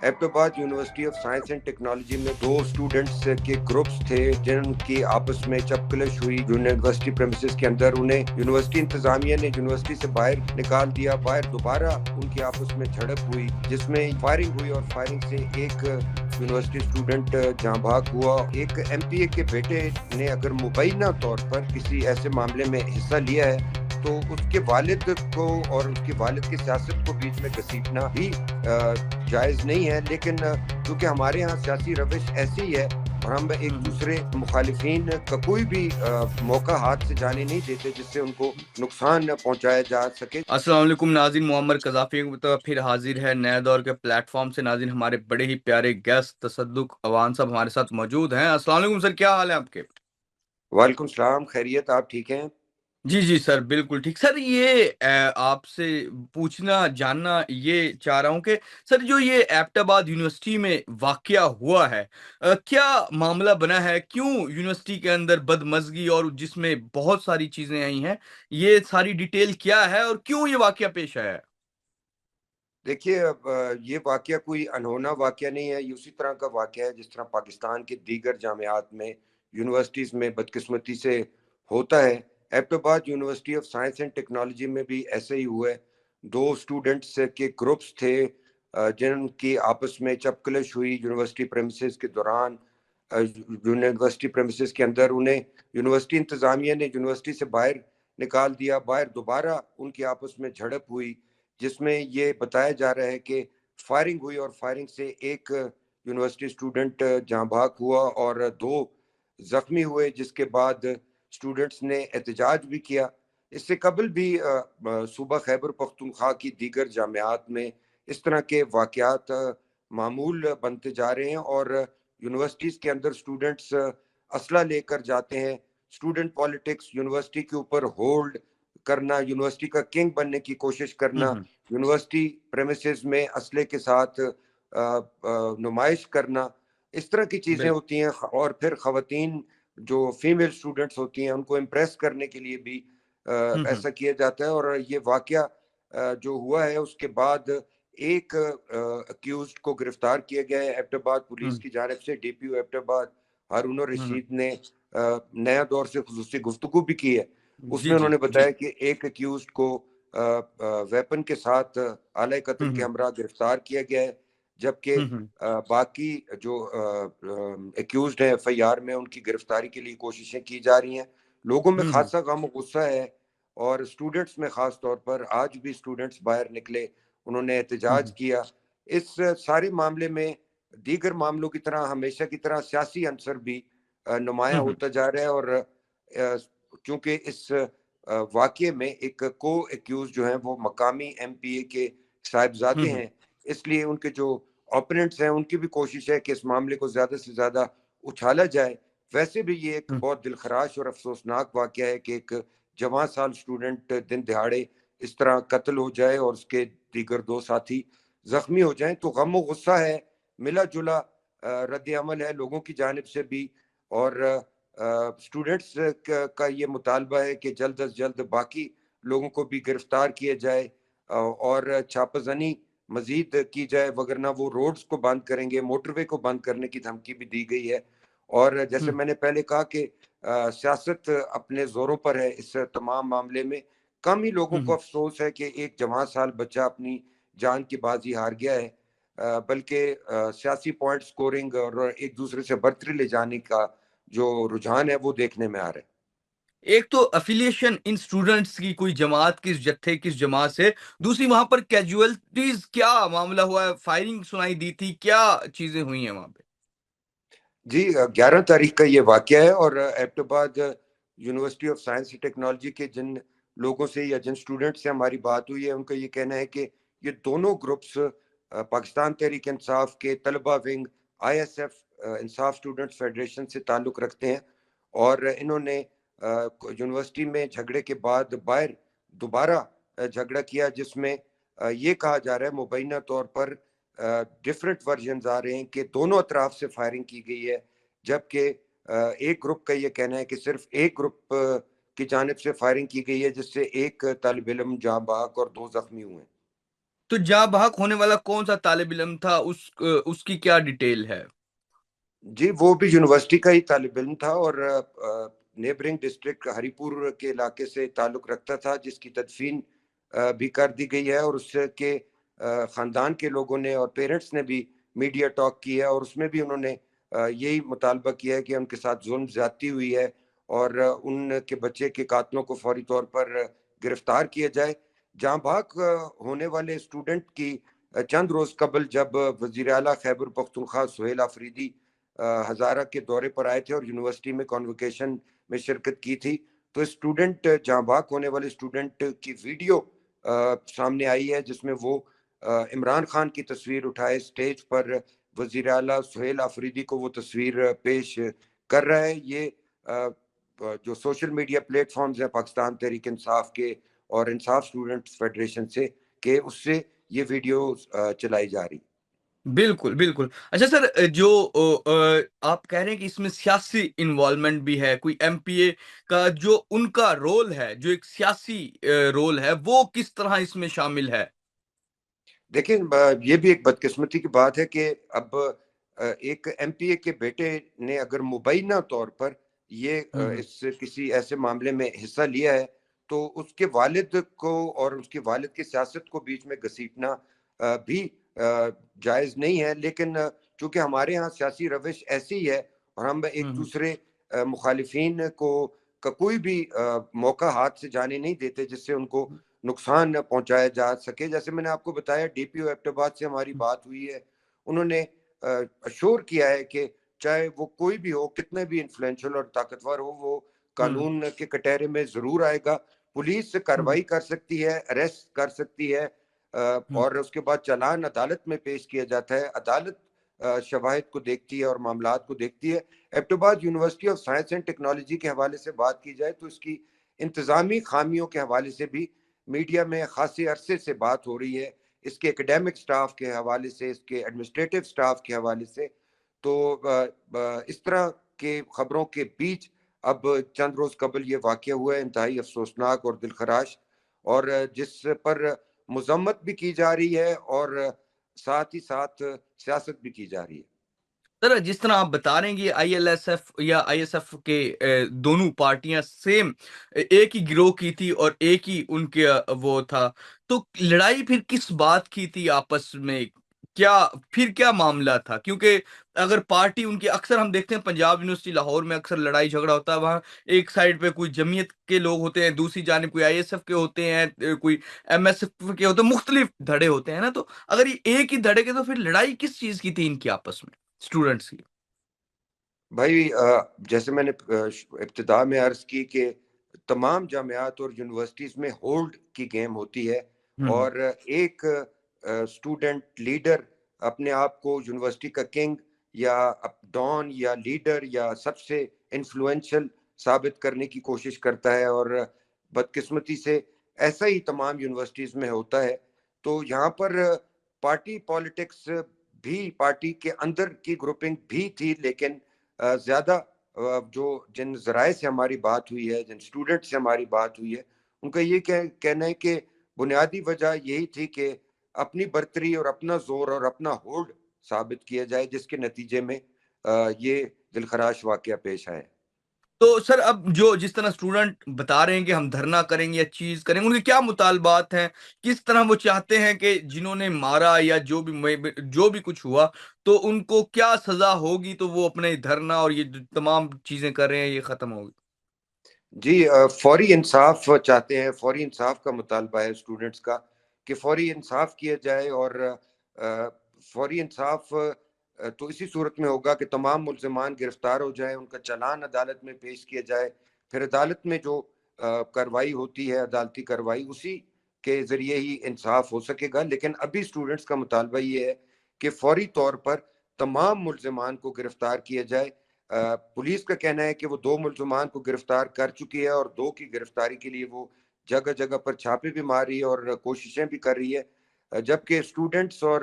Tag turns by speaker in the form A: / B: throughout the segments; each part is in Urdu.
A: ایبٹ آباد university of science and technology میں دو اسٹوڈنٹس کے گروپس تھے جن کی آپس میں چپکلش ہوئی یونیورسٹی پریمیسز کے اندر. انہیں یونیورسٹی انتظامیہ نے یونیورسٹی سے باہر نکال دیا. باہر دوبارہ ان کی آپس میں جھڑپ ہوئی جس میں فائرنگ ہوئی اور فائرنگ سے ایک یونیورسٹی اسٹوڈنٹ جاں بحق ہوا. ایک ایم پی اے کے بیٹے نے اگر مبینہ طور پر کسی ایسے معاملے میں حصہ لیا ہے تو اس کے والد کو اور اس کے والد کی سیاست کو بیچ میں گھسیٹنا بھی جائز نہیں ہے. لیکن کیونکہ ہمارے ہاں سیاسی روش ایسی ہی ہے اور ہم ایک دوسرے مخالفین کا کوئی بھی موقع ہاتھ سے جانے نہیں دیتے جس سے ان کو نقصان پہنچایا جا سکے.
B: السلام علیکم ناظرین، معمر قذافی پھر حاضر ہے نئے دور کے پلیٹ فارم سے. ناظرین، ہمارے بڑے ہی پیارے گیسٹ تصدق اوان صاحب ہمارے ساتھ موجود ہیں. السلام علیکم سر، کیا حال ہے آپ کے؟
A: وعلیکم السلام، خیریت؟ آپ ٹھیک ہیں؟
B: جی جی سر، بالکل ٹھیک. سر یہ آپ سے پوچھنا جاننا یہ چاہ رہا ہوں کہ سر جو یہ ایبٹ آباد یونیورسٹی میں واقعہ ہوا ہے، کیا معاملہ بنا ہے؟ کیوں یونیورسٹی کے اندر بدمزگی اور جس میں بہت ساری چیزیں آئی ہیں، یہ ساری ڈیٹیل کیا ہے اور کیوں یہ واقعہ پیش آیا ہے؟
A: دیکھیے، اب یہ واقعہ کوئی انہونا واقعہ نہیں ہے. یہ اسی طرح کا واقعہ ہے جس طرح پاکستان کے دیگر جامعات میں یونیورسٹیز میں بدقسمتی سے ہوتا ہے. ایبٹ آباد university of science and technology میں بھی ایسے ہی ہوا ہے. دو اسٹوڈنٹس کے گروپس تھے جن کی آپس میں چپکلش ہوئی یونیورسٹی پریمیسز کے دوران. یونیورسٹی پریمیسز کے اندر انہیں یونیورسٹی انتظامیہ نے یونیورسٹی سے باہر نکال دیا. باہر دوبارہ ان کی آپس میں جھڑپ ہوئی جس میں یہ بتایا جا رہا ہے کہ فائرنگ ہوئی اور فائرنگ سے ایک یونیورسٹی اسٹوڈنٹ جاں بحق ہوا اور دو زخمی ہوئے، جس کے بعد اسٹوڈنٹس نے احتجاج بھی کیا. اس سے قبل بھی صوبہ خیبر پختونخوا کی دیگر جامعات میں اس طرح کے واقعات معمول بنتے جا رہے ہیں اور یونیورسٹیز کے اندر اسٹوڈنٹس اسلحہ لے کر جاتے ہیں. اسٹوڈنٹ پالیٹکس، یونیورسٹی کے اوپر ہولڈ کرنا، یونیورسٹی کا کنگ بننے کی کوشش کرنا، یونیورسٹی پریمیسز میں اسلحے کے ساتھ نمائش کرنا، اس طرح کی چیزیں ہوتی ہیں. اور پھر خواتین جو فیمیل اسٹوڈنٹس ہوتی ہیں ان کو امپریس کرنے کے لیے بھی ایسا کیا جاتا ہے. اور یہ واقعہ جو ہوا ہے اس کے بعد ایک اکیوزڈ کو گرفتار کیا گیا ہے ایبٹ آباد پولیس کی جانب سے. ڈی پی او ایبٹ آباد ہارون الرشید نے نیا دور سے خصوصی گفتگو بھی کی ہے. اس میں انہوں نے بتایا کہ ایک اکیوزڈ کو ویپن کے ساتھ آلۂ قتل کے ہمراہ گرفتار کیا گیا ہے، جبکہ باقی جو ایکیوزڈ ہیں ایف آئی آر میں ان کی گرفتاری کے لیے کوششیں کی جا رہی ہیں. لوگوں میں خاصا غم و غصہ ہے اور اسٹوڈنٹس میں خاص طور پر آج بھی اسٹوڈنٹس باہر نکلے، انہوں نے احتجاج کیا. اس سارے معاملے میں دیگر معاملوں کی طرح ہمیشہ کی طرح سیاسی عنصر بھی نمایاں ہوتا جا رہا ہے. اور کیونکہ اس واقعے میں ایک کو ایکیوز جو ہیں وہ مقامی ایم پی اے کے صاحبزادے ہیں، اس لیے ان کے جو اوپوننٹس ہیں ان کی بھی کوشش ہے کہ اس معاملے کو زیادہ سے زیادہ اچھالا جائے. ویسے بھی یہ ایک بہت دلخراش اور افسوسناک واقعہ ہے کہ ایک جوان سال اسٹوڈنٹ دن دہاڑے اس طرح قتل ہو جائے اور اس کے دیگر دو ساتھی زخمی ہو جائیں. تو غم و غصہ ہے، ملا جلا رد عمل ہے لوگوں کی جانب سے بھی، اور اسٹوڈنٹس کا یہ مطالبہ ہے کہ جلد از جلد باقی لوگوں کو بھی گرفتار کیا جائے اور چھاپہ زنی مزید کی جائے، وگرنہ وہ روڈز کو بند کریں گے. موٹر وے کو بند کرنے کی دھمکی بھی دی گئی ہے. اور جیسے میں نے پہلے کہا کہ سیاست اپنے زوروں پر ہے اس تمام معاملے میں. کم ہی لوگوں کو افسوس ہے کہ ایک جوان سال بچہ اپنی جان کی بازی ہار گیا ہے، بلکہ سیاسی پوائنٹ سکورنگ اور ایک دوسرے سے برتری لے جانے کا جو رجحان ہے وہ دیکھنے میں آ رہا ہے.
B: ایک تو افیلیشن ان سٹوڈنٹس کی کوئی جماعت کس جتھے کس جماعت سے، دوسری وہاں پر کیجویلٹیز کیا معاملہ ہوا ہے، فائرنگ سنائی دی تھی، کیا چیزیں ہوئی ہیں وہاں پہ؟
A: جی 11 تاریخ کا یہ واقعہ ہے اور ایبٹ آباد university of science and technology کے جن لوگوں سے یا جن اسٹوڈنٹ سے ہماری بات ہوئی ہے ان کا یہ کہنا ہے کہ یہ دونوں گروپس پاکستان تحریک انصاف کے طلبہ ونگ آئی ایس ایف انصاف اسٹوڈنٹس فیڈریشن سے تعلق رکھتے ہیں، اور انہوں نے یونیورسٹی میں جھگڑے کے بعد باہر دوبارہ جھگڑا کیا جس میں یہ کہا جا رہا ہے مبینہ طور پر ڈفرینٹ ورژنز آ رہے ہیں کہ دونوں اطراف سے فائرنگ کی گئی ہے، جبکہ ایک گروپ کا یہ کہنا ہے کہ صرف ایک گروپ کی جانب سے فائرنگ کی گئی ہے جس سے ایک طالب علم جاں بحق اور دو زخمی ہوئے ہیں.
B: تو جاں بحق ہونے والا کون سا طالب علم تھا، اس کی کیا ڈیٹیل ہے؟
A: جی وہ بھی یونیورسٹی کا ہی طالب علم تھا، اور نیبرنگ ڈسٹرکٹ ہری پور کے علاقے سے تعلق رکھتا تھا، جس کی تدفین بھی کر دی گئی ہے، اور اس کے خاندان کے لوگوں نے اور پیرنٹس نے بھی میڈیا ٹاک کی ہے، اور اس میں بھی انہوں نے یہی مطالبہ کیا ہے کہ ان کے ساتھ ظلم زیادتی ہوئی ہے، اور ان کے بچے کے قاتلوں کو فوری طور پر گرفتار کیا جائے۔ جہاں بھاگ ہونے والے اسٹوڈنٹ کی چند روز قبل جب وزیر اعلیٰ خیبر پختونخوا سہیل آفریدی ہزارہ کے دورے پر آئے تھے اور یونیورسٹی میں کانوکیشن میں شرکت کی تھی، تو اسٹوڈنٹ جہاں بھاگ ہونے والے اسٹوڈنٹ کی ویڈیو سامنے آئی ہے، جس میں وہ عمران خان کی تصویر اٹھائے اسٹیج پر وزیر اعلیٰ سہیل آفریدی کو وہ تصویر پیش کر رہا ہے۔ یہ جو سوشل میڈیا پلیٹ فارمز ہیں پاکستان تحریک انصاف کے اور انصاف اسٹوڈنٹس فیڈریشن سے، کہ اس سے یہ ویڈیو چلائی جا رہی۔
B: بالکل بالکل، اچھا سر، جو آپ کہہ رہے ہیں کہ اس میں سیاسی انوالومنٹ بھی ہے، کوئی ایم پی اے کا جو ان کا رول ہے، جو ایک سیاسی رول ہے، وہ کس طرح اس میں شامل ہے؟
A: دیکھیں یہ بھی ایک بدقسمتی کی بات ہے کہ اب ایک ایم پی اے کے بیٹے نے اگر مبینہ طور پر یہ
B: ہوں
A: اس کسی ایسے معاملے میں حصہ لیا ہے، تو اس کے والد کو اور اس کے والد کی سیاست کو بیچ میں گھسیٹنا بھی جائز نہیں ہے، لیکن چونکہ ہمارے ہاں سیاسی روش ایسی ہے، اور ہم ایک
B: ہوں
A: دوسرے مخالفین کو کا کوئی بھی موقع ہاتھ سے جانے نہیں دیتے جس سے ان کو نقصان پہنچایا جا سکے۔ جیسے میں نے آپ کو بتایا ڈی پی او ایبٹ آباد سے ہماری بات ہوئی ہے، انہوں نے اشور کیا ہے کہ چاہے وہ کوئی بھی ہو، کتنے بھی انفلوئنشل اور طاقتور ہو، وہ
B: ہوں
A: قانون کے کٹہرے میں ضرور آئے گا، پولیس سے
B: ہوں
A: کارروائی کر سکتی ہے، اریسٹ کر سکتی ہے،
B: ہوں
A: اور اس کے بعد چلان عدالت میں پیش کیا جاتا ہے، عدالت شواہد کو دیکھتی ہے اور معاملات کو دیکھتی ہے۔ ایبٹ آباد university of science and technology کے حوالے سے بات کی جائے تو اس کی انتظامی خامیوں کے حوالے سے بھی میڈیا میں خاصی عرصے سے بات ہو رہی ہے، اس کے ایکڈیمک سٹاف کے حوالے سے، اس کے ایڈمنسٹریٹو سٹاف کے حوالے سے۔ تو اس طرح کے خبروں کے بیچ اب چند روز قبل یہ واقعہ ہوا ہے، انتہائی افسوسناک اور دلخراش، اور جس پر مذمت بھی کی جا رہی ہے اور ساتھ ہی ساتھ سیاست بھی کی جا رہی ہے۔
B: سر، جس طرح آپ بتا رہے ہیں کہ آئی ایل ایس ایف یا آئی ایس ایف کے دونوں پارٹیاں سیم ایک ہی گروہ کی تھی اور ایک ہی ان کے وہ تھا، تو لڑائی پھر کس بات کی تھی آپس میں؟ کیا پھر کیا معاملہ تھا؟ کیونکہ اگر پارٹی ان کی، اکثر ہم دیکھتے ہیں پنجاب یونیورسٹی لاہور میں اکثر لڑائی جھگڑا ہوتا ہے، وہاں ایک سائڈ پہ کوئی جمعیت کے لوگ ہوتے ہیں، دوسری جانب کوئی آئی ایس ایف کے ہوتے ہیں، کوئی ایم ایس ایف کے ہوتے ہیں، مختلف دھڑے ہوتے ہیں نا، تو اگر یہ ایک ہی دھڑے کے تو پھر لڑائی کس چیز کی تھی ان کی آپس میں، اسٹوڈنٹس کی؟
A: بھائی جیسے میں نے ابتدا میں عرض کی کہ تمام جامعات اور یونیورسٹیز میں ہولڈ کی گیم ہوتی ہے،
B: ہوں
A: اور ایک اسٹوڈنٹ لیڈر اپنے آپ کو یونیورسٹی کا کنگ یا ڈان یا لیڈر یا سب سے انفلوئنشل ثابت کرنے کی کوشش کرتا ہے، اور بدقسمتی سے ایسا ہی تمام یونیورسٹیز میں ہوتا ہے۔ تو یہاں پر پارٹی پالیٹکس بھی، پارٹی کے اندر کی گروپنگ بھی تھی، لیکن زیادہ جو جن ذرائع سے ہماری بات ہوئی ہے، جن اسٹوڈنٹ سے ہماری بات ہوئی ہے، ان کا یہ کہنا ہے کہ بنیادی وجہ یہی تھی کہ اپنی برتری اور اپنا زور اور اپنا ہولڈ ثابت کیا جائے، جس کے نتیجے میں یہ دلخراش واقعہ پیش آئے۔
B: تو سر، اب جو جس طرح اسٹوڈنٹ بتا رہے ہیں کہ ہم دھرنا کریں گے یا چیز کریں گے، ان کے کیا مطالبات ہیں؟ کس طرح وہ چاہتے ہیں کہ جنہوں نے مارا یا جو بھی کچھ ہوا، تو ان کو کیا سزا ہوگی تو وہ اپنے دھرنا اور یہ جو تمام چیزیں کر رہے ہیں یہ ختم ہوگی؟
A: جی فوری انصاف چاہتے ہیں، فوری انصاف کا مطالبہ ہے اسٹوڈنٹس کا کہ فوری انصاف کیا جائے، اور فوری انصاف تو اسی صورت میں ہوگا کہ تمام ملزمان گرفتار ہو جائیں، ان کا چلان عدالت میں پیش کیا جائے، پھر عدالت میں جو کارروائی ہوتی ہے، عدالتی کارروائی، اسی کے ذریعے ہی انصاف ہو سکے گا۔ لیکن ابھی اسٹوڈنٹس کا مطالبہ یہ ہے کہ فوری طور پر تمام ملزمان کو گرفتار کیا جائے۔ پولیس کا کہنا ہے کہ وہ 2 ملزمان کو گرفتار کر چکی ہے، اور 2 کی گرفتاری کے لیے وہ جگہ جگہ پر چھاپے بھی مار رہی ہے اور کوششیں بھی کر رہی ہے، جبکہ اسٹوڈنٹس اور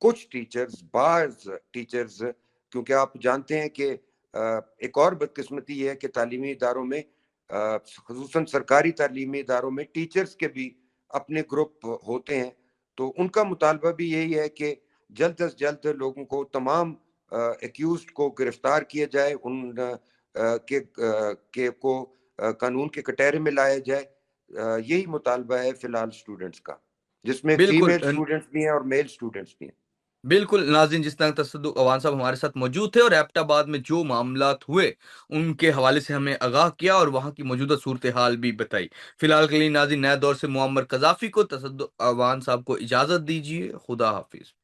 A: کچھ ٹیچرز، بعض ٹیچرز، کیونکہ آپ جانتے ہیں کہ ایک اور بدقسمتی یہ ہے کہ تعلیمی اداروں میں، خصوصاً سرکاری تعلیمی اداروں میں، ٹیچرز کے بھی اپنے گروپ ہوتے ہیں، تو ان کا مطالبہ بھی یہی ہے کہ جلد از جلد لوگوں کو، تمام ایکیوزڈ کو گرفتار کیا جائے، ان کو قانون کے کٹہرے میں لایا جائے۔ یہی مطالبہ ہے فی الحال اسٹوڈنٹس کا، جس میں
B: بالکل
A: فیمیل اسٹوڈنٹس بھی ہیں اور میل اسٹوڈنٹس بھی ہیں۔
B: بالکل ناظرین، جس طرح تصدق اوان صاحب ہمارے ساتھ موجود تھے اور ایبٹ آباد میں جو معاملات ہوئے ان کے حوالے سے ہمیں آگاہ کیا اور وہاں کی موجودہ صورتحال بھی بتائی۔ فی الحال کے لیے ناظرین، نئے دور سے معمر قذافی کو، تصدق اوان صاحب کو اجازت دیجیے۔ خدا حافظ۔